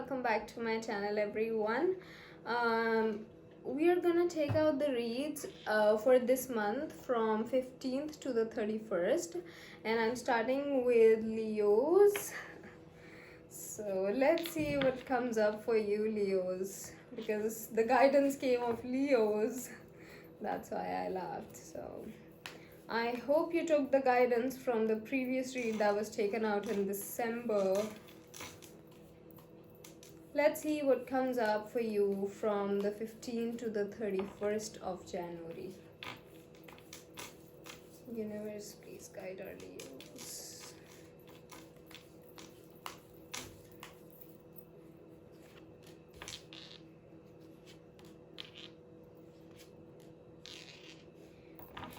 welcome back to my channel, everyone. We are gonna take out the reads for this month from 15th to the 31st, and I'm starting with Leos. So let's see what comes up for you, Leos, because the guidance came of Leos. That's why I laughed. So I hope you took the guidance from the previous read that was taken out in December. Let's see what comes up for you from the 15th to the 31st of January. Universe, please guide our Leos.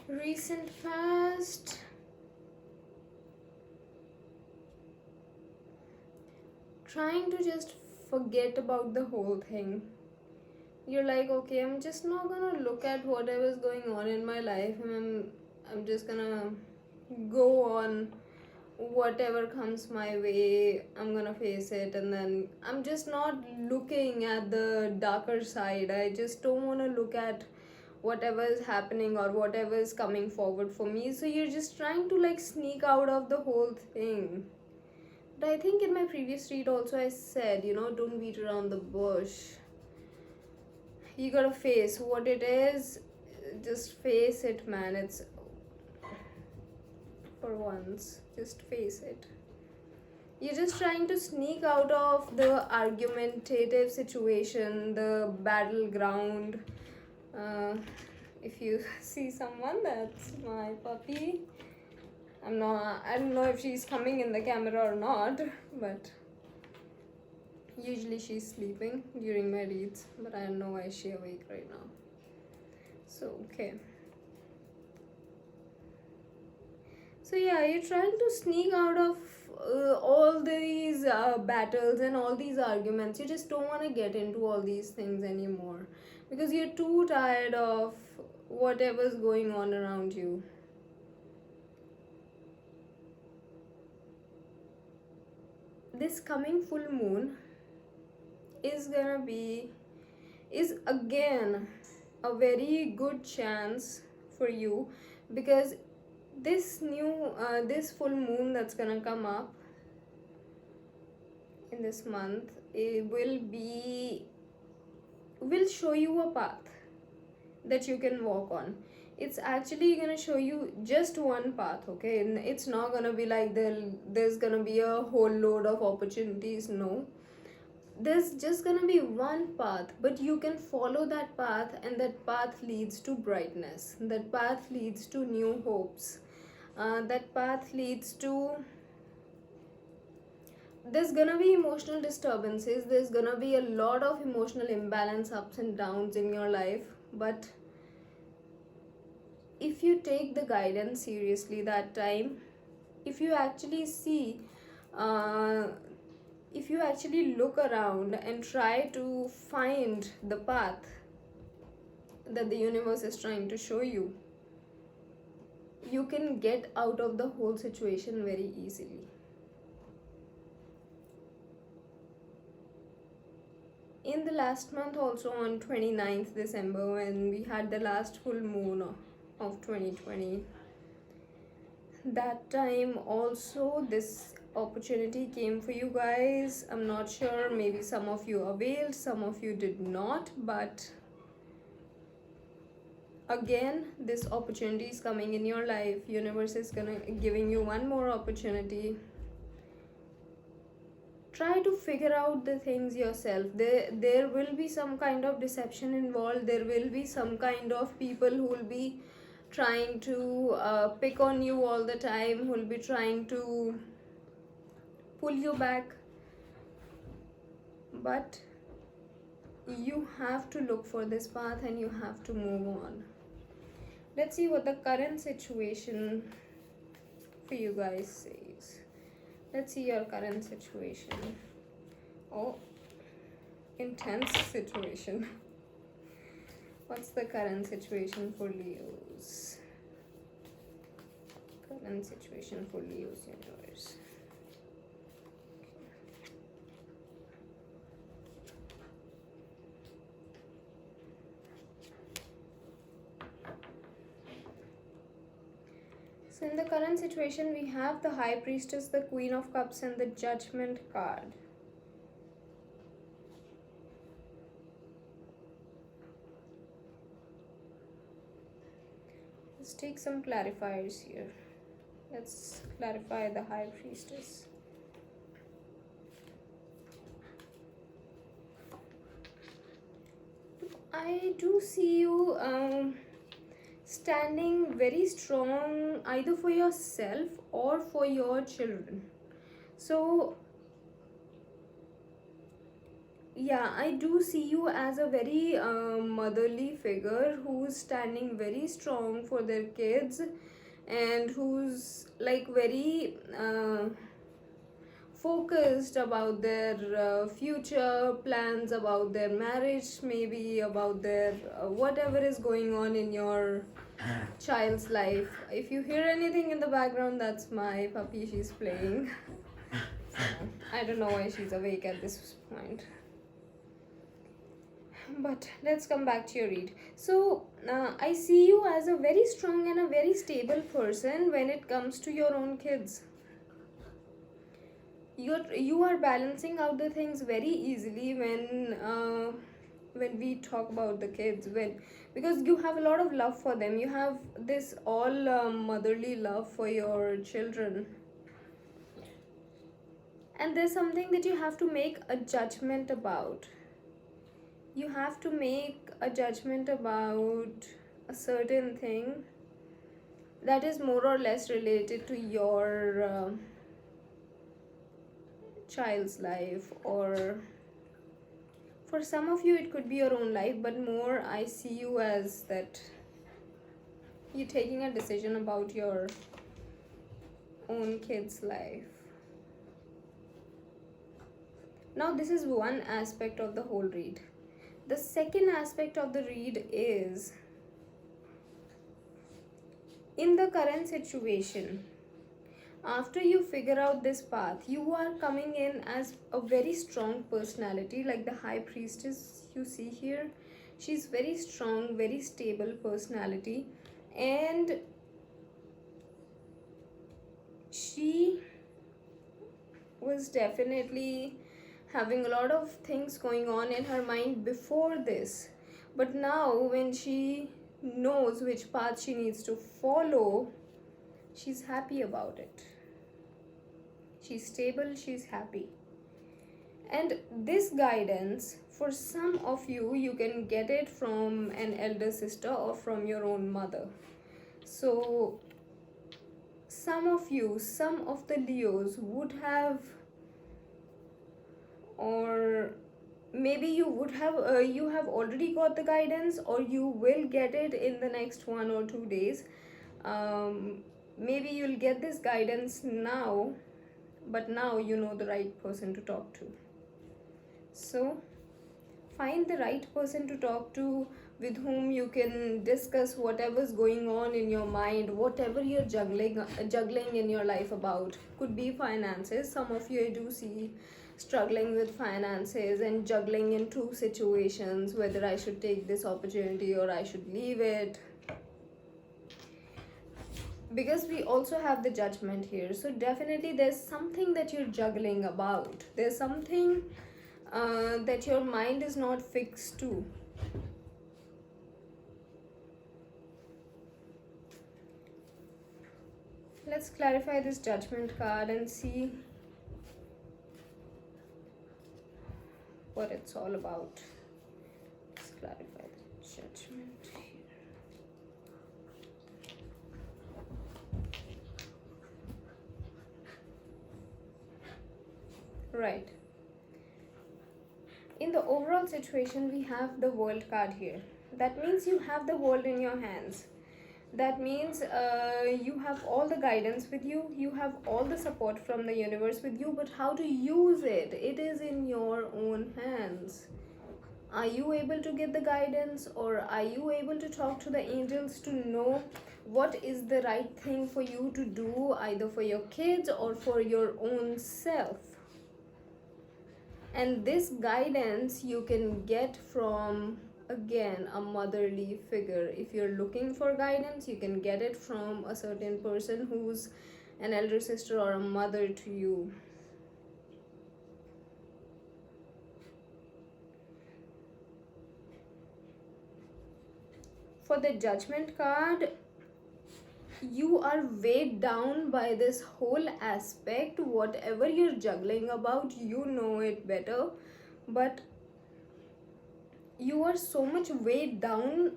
Recent past. Trying to just forget about the whole thing. You're like, okay, I'm just not gonna look at whatever's going on in my life, and I'm just gonna go on whatever comes my way. I'm gonna face it, and then I'm just not looking at the darker side. I just don't want to look at whatever is happening or whatever is coming forward for me. So you're just trying to like sneak out of the whole thing. But I think in my previous read also I said, don't beat around the bush. You gotta face what it is. Just face it, man. It's for once. Just face it. You're just trying to sneak out of the argumentative situation, the battleground. If you see someone, that's my puppy. I don't know if she's coming in the camera or not, but usually she's sleeping during my reads, but I don't know why she's awake right now. So, okay. So yeah, you're trying to sneak out of all these battles and all these arguments. You just don't want to get into all these things anymore because you're too tired of whatever's going on around you. This coming full moon is again a very good chance for you, because this full moon that's gonna come up in this month, it will show you a path that you can walk on. It's actually gonna show you just one path, okay? And it's not gonna be like there's gonna be a whole load of opportunities. No, there's just gonna be one path, but you can follow that path, and that path leads to brightness. That path leads to new hopes. That path leads to, there's gonna be emotional disturbances, there's gonna be a lot of emotional imbalance, ups and downs in your life, but if you take the guidance seriously that time, if you actually see if you actually look around and try to find the path that the universe is trying to show you, you can get out of the whole situation very easily. In the last month also, on 29th December, when we had the last full moon of 2020, that time also this opportunity came for you guys. I'm not sure, maybe some of you availed, some of you did not, but again this opportunity is coming in your life. Universe is giving you one more opportunity. Try to figure out the things yourself. There will be some kind of deception involved. There will be some kind of people who will be trying to pick on you all the time, who will be trying to pull you back, but you have to look for this path and you have to move on. Let's see what the current situation for you guys says. Let's see your current situation. Oh, intense situation. What's the current situation for Leos? Current situation for Leos universe. So in the current situation, we have the High Priestess, the Queen of Cups, and the Judgment card. Let's take some clarifiers here. Let's clarify the High Priestess. I do see you standing very strong either for yourself or for your children. So yeah, I do see you as a very motherly figure who's standing very strong for their kids, and who's like very focused about their future plans, about their marriage, maybe about their whatever is going on in your child's life. If you hear anything in the background, that's my puppy, she's playing. I don't know why she's awake at this point. But let's come back to your read. So I see you as a very strong and a very stable person when it comes to your own kids. You are balancing out the things very easily when we talk about the kids, because you have a lot of love for them. You have this all motherly love for your children, and there's something that you have to make a judgment about. You have to make a judgment about a certain thing that is more or less related to your child's life, or for some of you it could be your own life, but more I see you as that you're taking a decision about your own kid's life. Now this is one aspect of the whole read. The second aspect of the read is, in the current situation, after you figure out this path, you are coming in as a very strong personality, like the High Priestess you see here. She's very strong, very stable personality, and she was definitely having a lot of things going on in her mind before this, but now when she knows which path she needs to follow, she's happy about it. She's stable, she's happy. And this guidance, for some of you, you can get it from an elder sister or from your own mother. So some of you, some of the Leos would have, or maybe you would have you have already got the guidance, or you will get it in the next 1 or 2 days. Maybe you'll get this guidance now, but now you know the right person to talk to. So find the right person to talk to, with whom you can discuss whatever's going on in your mind, whatever you're juggling in your life about. Could be finances. Some of you I do see struggling with finances and juggling in two situations, whether I should take this opportunity or I should leave it, because we also have the Judgment here. So definitely there's something that you're juggling about. There's something that your mind is not fixed to. Let's clarify this Judgment card and see what it's all about. Let's clarify the Judgment here. Right. In the overall situation, we have the World card here. That means you have the world in your hands. That means you have all the guidance with you, you have all the support from the universe with you, but how to use it, it is in your own hands. Are you able to get the guidance, or are you able to talk to the angels to know what is the right thing for you to do, either for your kids or for your own self? And this guidance you can get from again a motherly figure. If you're looking for guidance, you can get it from a certain person who's an elder sister or a mother to you. For the Judgment card, you are weighed down by this whole aspect. Whatever you're juggling about, you know it better, but you are so much weighed down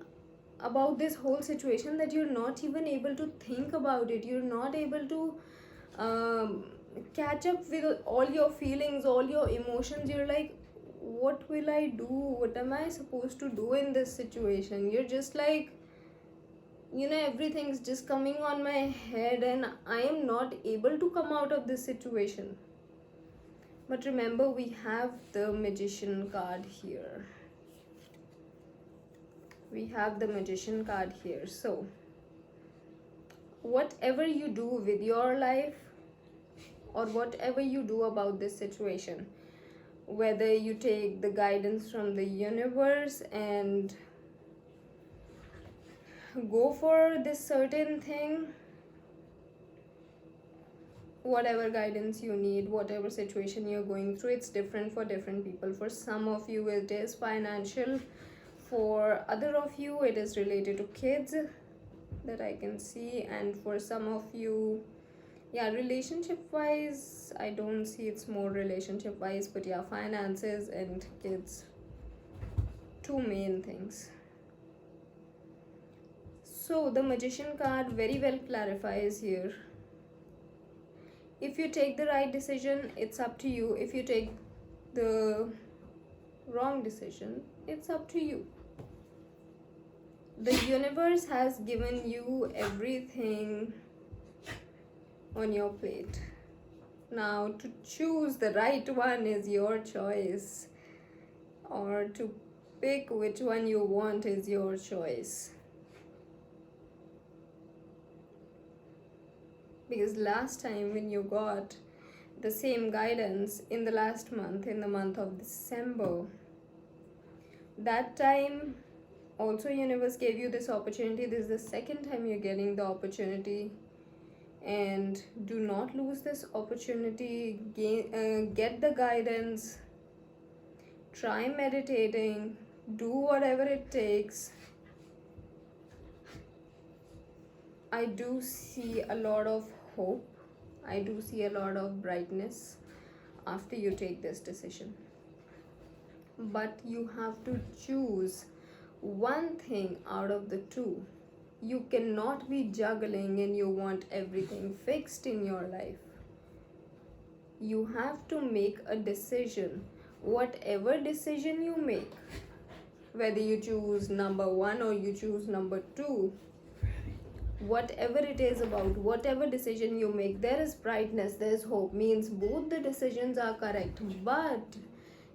about this whole situation that you're not even able to think about it. You're not able to um, catch up with all your feelings, all your emotions. You're like, what will I do? What am I supposed to do in this situation? You're just like, everything's just coming on my head and I am not able to come out of this situation. But remember, we have the Magician card here. We have the Magician card here. So whatever you do with your life, or whatever you do about this situation, whether you take the guidance from the universe and go for this certain thing, whatever guidance you need, whatever situation you're going through, it's different for different people. For some of you it is financial, for other of you it is related to kids that I can see, and for some of you, yeah, relationship wise, I don't see, it's more relationship wise, but yeah, finances and kids, two main things. So the Magician card very well clarifies here. If you take the right decision, it's up to you. If you take the wrong decision, it's up to you. The universe has given you everything on your plate. Now, to choose the right one is your choice, or to pick which one you want is your choice. Because last time when you got the same guidance in the last month, in the month of December, that time also universe gave you this opportunity. This is the second time you're getting the opportunity, and do not lose this opportunity. Get the guidance, try meditating, do whatever it takes. I do see a lot of hope. I do see a lot of brightness after you take this decision. But you have to choose one thing out of the two. You cannot be juggling and you want everything fixed in your life. You have to make a decision. Whatever decision you make, whether you choose number one or you choose number two, whatever it is about, whatever decision you make, there is brightness, there is hope. Means both the decisions are correct, but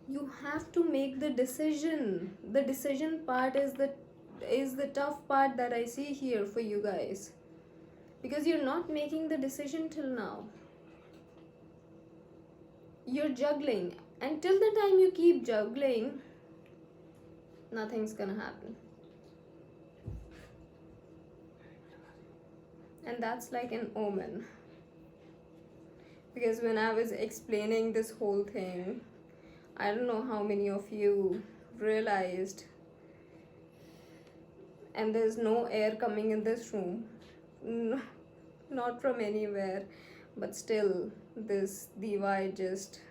you have to make the decision. The decision part is the tough part that I see here for you guys, because you're not making the decision till now. You're juggling, and till the time you keep juggling, nothing's gonna happen. And that's like an omen. Because when I was explaining this whole thing, I don't know how many of you realized, and there's no air coming in this room, not from anywhere, but still this diva just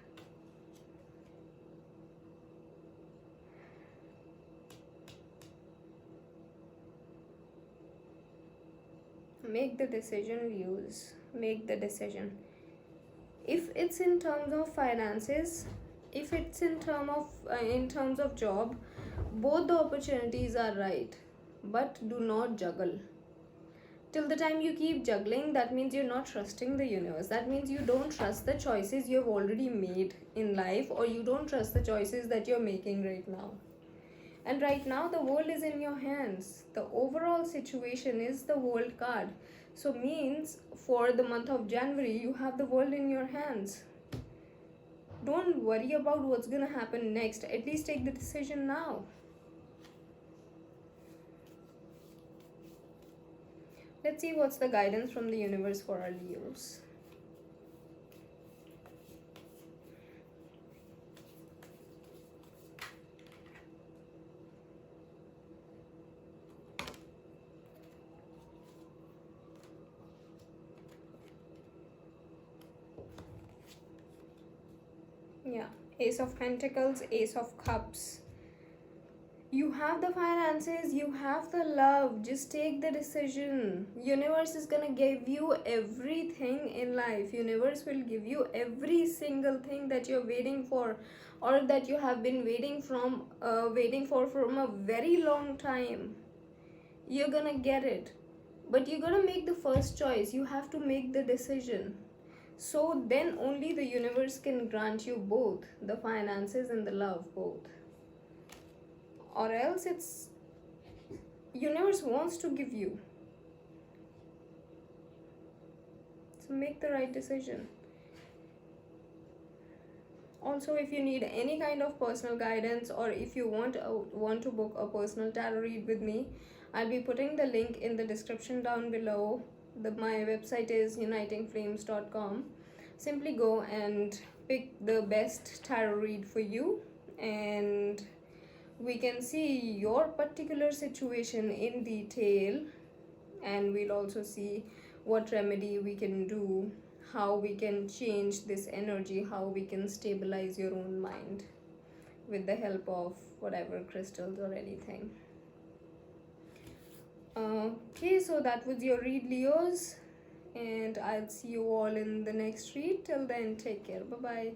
make the decision, make the decision. If it's in terms of finances, if it's in terms of job, both the opportunities are right, but do not juggle. Till the time you keep juggling, that means you're not trusting the universe. That means you don't trust the choices you've already made in life, or you don't trust the choices that you're making right now. And right now the world is in your hands. The overall situation is the world card. So means for the month of January, you have the world in your hands. Don't worry about what's gonna happen next. At least take the decision now. Let's see what's the guidance from the universe for our Leos. Yeah, Ace of Pentacles, Ace of Cups. You have the finances, you have the love, just take the decision. Universe is gonna give you everything in life. Universe will give you every single thing that you're waiting for, or that you have been waiting for from a very long time. You're gonna get it, but you're gonna make the first choice. You have to make the decision. So then only the universe can grant you both the finances and the love, both. Or else it's universe wants to give you. So make the right decision. Also, if you need any kind of personal guidance, or if you want to book a personal tarot read with me, I'll be putting the link in the description down below. My website is unitingflames.com. Simply go and pick the best tarot read for you, and we can see your particular situation in detail, and we'll also see what remedy we can do, how we can change this energy, how we can stabilize your own mind with the help of whatever crystals or anything. Okay, so that was your read, Leos, and I'll see you all in the next read. Till then, take care. Bye bye.